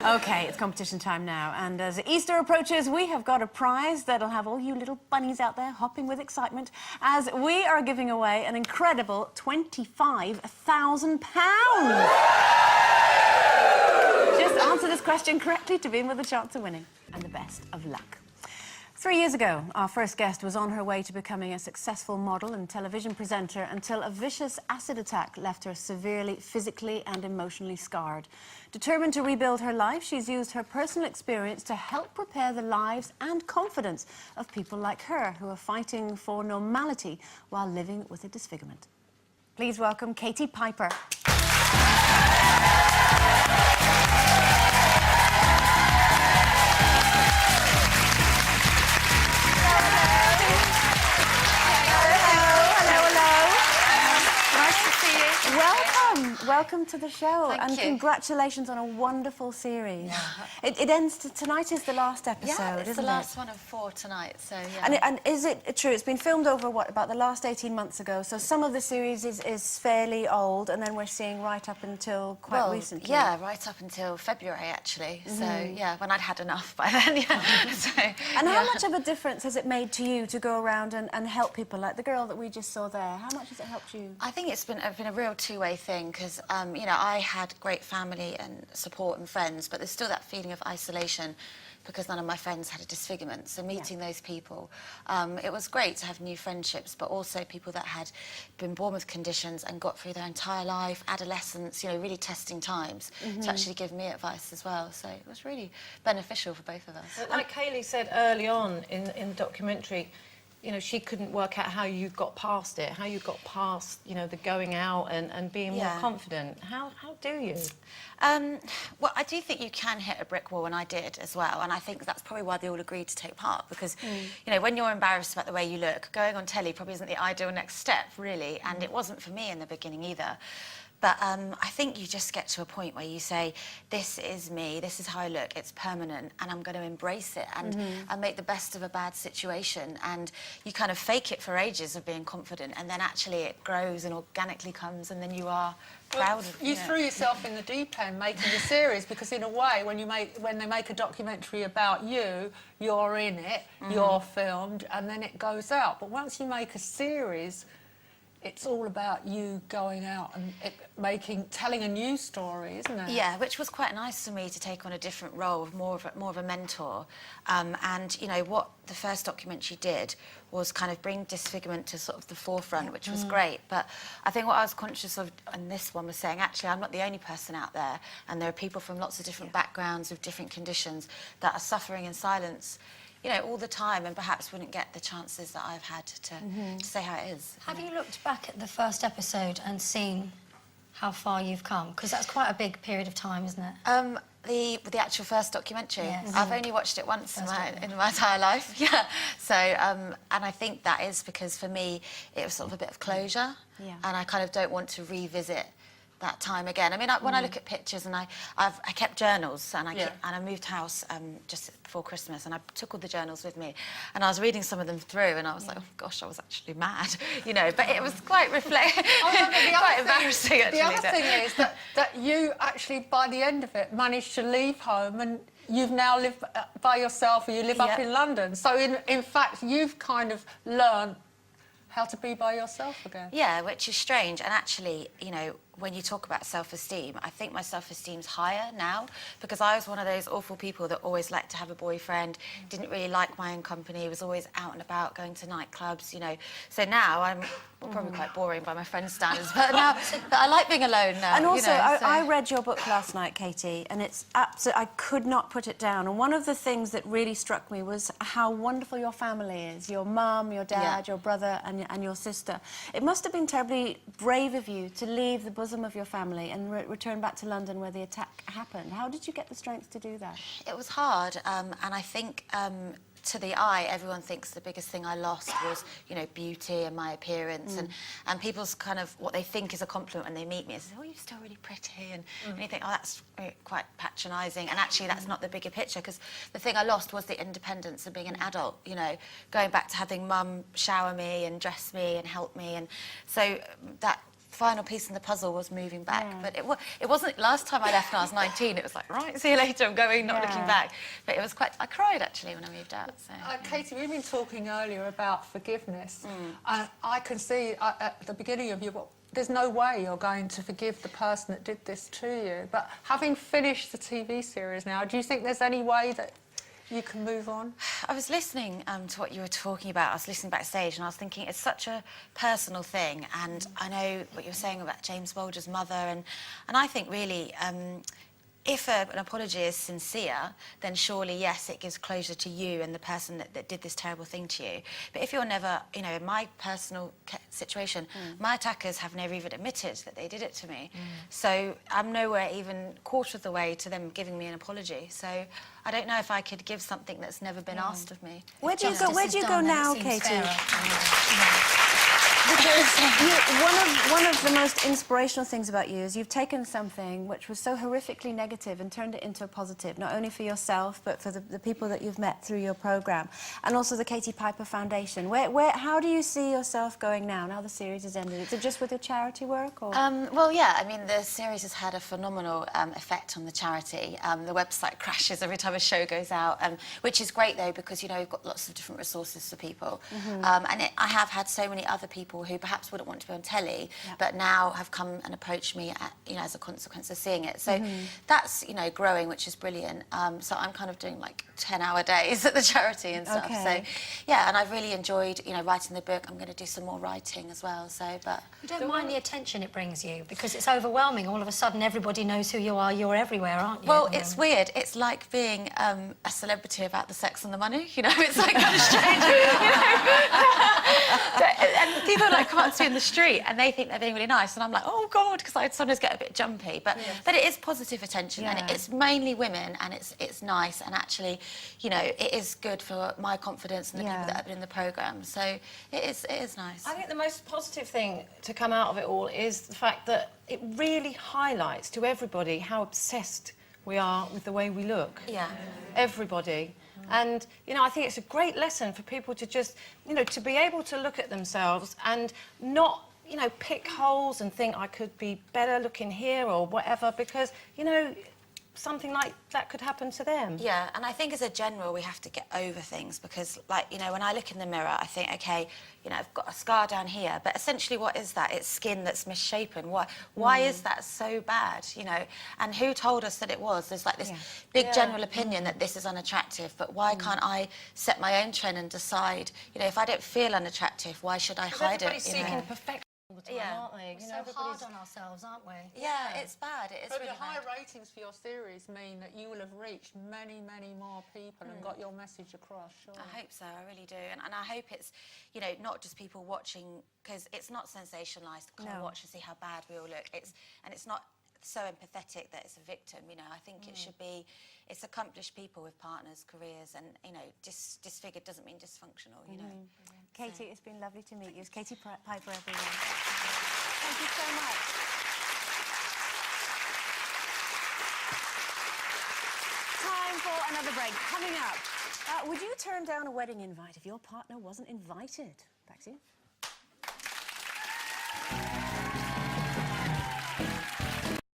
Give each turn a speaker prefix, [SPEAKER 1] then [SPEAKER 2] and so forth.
[SPEAKER 1] Okay, it's competition time now, and as Easter approaches, we have got a prize that'll have all you little bunnies out there hopping with excitement, as we are giving away an incredible £25,000. Just answer this question correctly to be in with a chance of winning, and the best of luck. 3 years ago, our first guest was on her way to becoming a successful model and television presenter until a vicious acid attack left her severely physically and emotionally scarred. Determined to rebuild her life, she's used her personal experience to help prepare the lives and confidence of people like her who are fighting for normality while living with a disfigurement. Please welcome Katie Piper. Welcome to the show.
[SPEAKER 2] Thank you.
[SPEAKER 1] Congratulations on a wonderful series. Yeah. It ends tonight is the last episode,
[SPEAKER 2] yeah, it's
[SPEAKER 1] isn't
[SPEAKER 2] the last one of 4 tonight, so yeah.
[SPEAKER 1] And is it true? It's been filmed over, what, about the last 18 months ago, so some of the series is fairly old, and then we're seeing right up until quite recently.
[SPEAKER 2] Yeah, right up until February, actually. So, yeah, when I'd had enough by then, yeah. So,
[SPEAKER 1] and how much of a difference has it made to you to go around and help people, like the girl that we just saw there? How much has it helped you?
[SPEAKER 2] I think it's been a real two-way thing, because, you know, I had great family and support and friends, but there's still that feeling of isolation because none of my friends had a disfigurement. So meeting those people, it was great to have new friendships, but also people that had been born with conditions and got through their entire life, adolescence, you know, really testing times, to actually give me advice as well. So it was really beneficial for both of us.
[SPEAKER 3] Like Kaylee said early on in the documentary, you know, she couldn't work out how you got past it, how you got past, you know, the going out and being more confident. How do you?
[SPEAKER 2] Well, I do think you can hit a brick wall, and I did as well, and I think that's probably why they all agreed to take part, because, you know, when you're embarrassed about the way you look, going on telly probably isn't the ideal next step, really, and it wasn't for me in the beginning either. But I think you just get to a point where you say, this is me, this is how I look, it's permanent, and I'm going to embrace it and make the best of a bad situation. And you kind of fake it for ages of being confident, and then actually it grows and organically comes, and then you are proud of it.
[SPEAKER 4] You threw yourself in the deep end making the series, because in a way, when they make a documentary about you, you're in it, you're filmed, and then it goes out. But once you make a series, it's all about you going out and telling a new story, isn't it?
[SPEAKER 2] Yeah, which was quite nice for me to take on a different role, more of a mentor. And you know what the first documentary did was kind of bring disfigurement to sort of the forefront, which was great. But I think what I was conscious of in this one was saying, actually, I'm not the only person out there, and there are people from lots of different backgrounds with different conditions that are suffering in silence, you know, all the time, and perhaps wouldn't get the chances that I've had to say how it is.
[SPEAKER 5] Have you looked back at the first episode and seen how far you've come? Because that's quite a big period of time, isn't it?
[SPEAKER 2] The actual first documentary,
[SPEAKER 5] yes.
[SPEAKER 2] I've only watched it once in my entire life. Yeah. So, and I think that is because for me it was sort of a bit of closure, and I kind of don't want to revisit that time again. I mean, when I look at pictures, and I kept journals, and I moved house just before Christmas, and I took all the journals with me, and I was reading some of them through, and I was like, oh gosh, I was actually mad, you know. But it was quite quite embarrassing actually.
[SPEAKER 4] The other thing is that you actually, by the end of it, managed to leave home, and you've now lived by yourself, or you live up in London. So in fact, you've kind of learned how to be by yourself again.
[SPEAKER 2] Yeah, which is strange. And actually, you know, when you talk about self-esteem, I think my self-esteem's higher now, because I was one of those awful people that always liked to have a boyfriend, didn't really like my own company, was always out and about, going to nightclubs, you know. So now I'm probably quite boring by my friends' standards, but now but I like being alone now.
[SPEAKER 1] And also,
[SPEAKER 2] you know,
[SPEAKER 1] I read your book last night, Katie, and it's absolutely, I could not put it down. And one of the things that really struck me was how wonderful your family is. Your mum, your dad, your brother, and your sister. It must have been terribly brave of you to leave the bosom of your family and return back to London where the attack happened. How did you get the strength to do that?
[SPEAKER 2] It was hard, and I think to the eye, everyone thinks the biggest thing I lost was, you know, beauty and my appearance, and people's kind of what they think is a compliment when they meet me is, oh, you're still really pretty, and you think, oh, that's quite patronising, and actually that's not the bigger picture, because the thing I lost was the independence of being an adult, you know, going back to having mum shower me and dress me and help me, and so that final piece in the puzzle was moving back. But it wasn't last time I left when I was 19. It was like, right, see you later, I'm going, not looking back. But it was quite, I cried actually when I moved out. So.
[SPEAKER 4] Katie, we've been talking earlier about forgiveness. I can see at the beginning of your book, there's no way you're going to forgive the person that did this to you. But having finished the TV series now, do you think there's any way that you can move on?
[SPEAKER 2] I was listening to what you were talking about. I was listening backstage and I was thinking it's such a personal thing, and I know what you were saying about James Bulger's mother, and I think really if an apology is sincere, then surely, yes, it gives closure to you and the person that did this terrible thing to you. But if you're never, you know, in my personal situation, my attackers have never even admitted that they did it to me. So I'm nowhere even quarter of the way to them giving me an apology. So I don't know if I could give something that's never been asked of me.
[SPEAKER 1] Where do you go? Where do you go now, Katie?
[SPEAKER 5] Because
[SPEAKER 1] one of the most inspirational things about you is you've taken something which was so horrifically negative and turned it into a positive, not only for yourself, but for the people that you've met through your programme, and also the Katie Piper Foundation. How do you see yourself going now the series has ended? Is it just with your charity work? Or?
[SPEAKER 2] Well, yeah, I mean, the series has had a phenomenal effect on the charity. The website crashes every time a show goes out, which is great, though, because, you know, you've got lots of different resources for people. And I have had so many other people who perhaps wouldn't want to be on telly, but now have come and approached me, you know, as a consequence of seeing it. So that's, you know, growing, which is brilliant. So I'm kind of doing like 10-hour days at the charity and stuff. So yeah, and I've really enjoyed, you know, writing the book. I'm going to do some more writing as well. So, but
[SPEAKER 5] you don't mind the attention it brings you, because it's overwhelming. All of a sudden, everybody knows who you are. You're everywhere, aren't you?
[SPEAKER 2] Well, it's weird. It's like being a celebrity about the sex and the money. You know, it's like kind of strange. You know? And people like come up to me in the street and they think they're being really nice, and I'm like, oh God, because I sometimes get a bit jumpy. But it is positive attention, and it's mainly women, and it's nice, and actually, you know, it is good for my confidence and the people that have been in the programme. So it is nice.
[SPEAKER 3] I think the most positive thing to come out of it all is the fact that it really highlights to everybody how obsessed we are with the way we look.
[SPEAKER 2] Yeah.
[SPEAKER 3] Everybody. And, you know, I think it's a great lesson for people to just, you know, to be able to look at themselves and not, you know, pick holes and think I could be better looking here or whatever, because, you know, something like that could happen to them.
[SPEAKER 2] Yeah, and I think as a general we have to get over things, because, like, you know, when I look in the mirror I think, OK, you know, I've got a scar down here, but essentially what is that? It's skin that's misshapen. Why is that so bad, you know? And who told us that it was? There's like this big general opinion that this is unattractive, but why can't I set my own trend and decide, you know, if I don't feel unattractive, why should I hide it?
[SPEAKER 3] Everybody's seeking perfection all the time, aren't they?
[SPEAKER 5] We're so hard on ourselves, aren't we?
[SPEAKER 2] Yeah, it's bad. It is
[SPEAKER 4] But
[SPEAKER 2] really
[SPEAKER 4] the high
[SPEAKER 2] bad.
[SPEAKER 4] ratings for your series mean that you will have reached many, many more people and got your message across, sure.
[SPEAKER 2] I hope so, I really do. And I hope it's, you know, not just people watching, because it's not sensationalised to come and watch and see how bad we all look. It's not so empathetic that it's a victim, you know. I think it should be, it's accomplished people with partners, careers, and, you know, disfigured doesn't mean dysfunctional, you know.
[SPEAKER 1] Katie, it's been lovely to meet you. It's Katie Piper, everyone. Thank you so much. Time for another break. Coming up, would you turn down a wedding invite if your partner wasn't invited? Back to you.